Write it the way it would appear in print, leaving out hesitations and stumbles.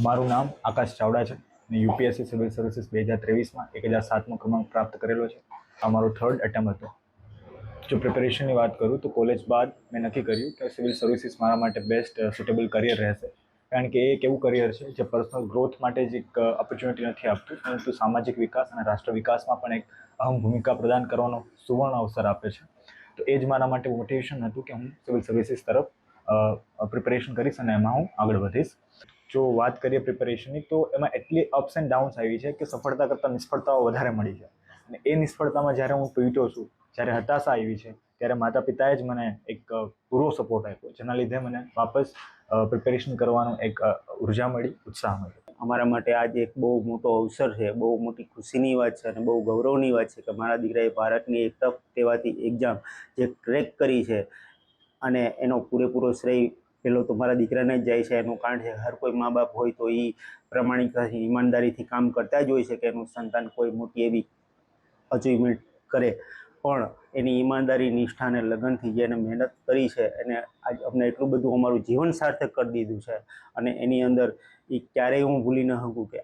મારું નામ આકાશ ચાવડા છે અને યુપીએસસી સિવિલ સર્વિસીસ 2023માં 1007મો ક્રમાંક પ્રાપ્ત કરેલો છે. આ મારો થર્ડ એટેમ્પ હતો. જો પ્રિપેરેશનની વાત કરું તો કોલેજ બાદ મેં નક્કી કર્યું કે સિવિલ સર્વિસીસ મારા માટે બેસ્ટ સુટેબલ કરિયર રહેશે, કારણ કે એ એક એવું કરિયર છે જે પર્સનલ ગ્રોથ માટે જ એક ઓપોર્ચ્યુનિટી નથી આપતું, પરંતુ સામાજિક વિકાસ અને રાષ્ટ્ર વિકાસમાં પણ એક અહમ ભૂમિકા પ્રદાન કરવાનો સુવર્ણ અવસર આપે છે. તો એ જ મારા માટે મોટિવેશન હતું કે હું સિવિલ સર્વિસીસ તરફ પ્રિપેરેશન કરીશ અને એમાં હું આગળ વધીશ. જો વાત કરીએ પ્રિપેરેશનની, તો એમાં એટલી અપ્સ એન્ડ ડાઉન્સ આવી છે કે સફળતા કરતાં નિષ્ફળતાઓ વધારે મળી છે. અને એ નિષ્ફળતામાં જ્યારે હું પીડ્યો છું, જ્યારે હતાશા આવી છે, ત્યારે માતા પિતાએ જ મને એક પૂરો સપોર્ટ આપ્યો, જેના લીધે મને વાપસ પ્રિપેરેશન કરવાનો એક ઉર્જા મળી, ઉત્સાહ મળ્યો. અમારા માટે આજે એક બહુ મોટો અવસર છે, બહુ મોટી ખુશીની વાત છે અને બહુ ગૌરવની વાત છે કે મારા દીકરાએ ભારતની એક ટફ કહેવાતી એક્ઝામ જે ક્રેક કરી છે, અને એનો પૂરેપૂરો શ્રેય પેલો તો મારા દીકરાને જ જાય છે. એનું કારણ છે હર કોઈ મા બાપ હોય તો એ પ્રમાણિકતાથી, ઈમાનદારીથી કામ કરતા જ હોય છે કે એનું સંતાન કોઈ મોટી એવી અચીવમેન્ટ કરે, પણ એની ઈમાનદારી, નિષ્ઠા અને લગનથી જે એને મહેનત કરી છે એને આજ અમને એટલું બધું અમારું જીવન સાર્થક કરી દીધું છે. અને એની અંદર એ ક્યારેય હું ભૂલી ન શકું કે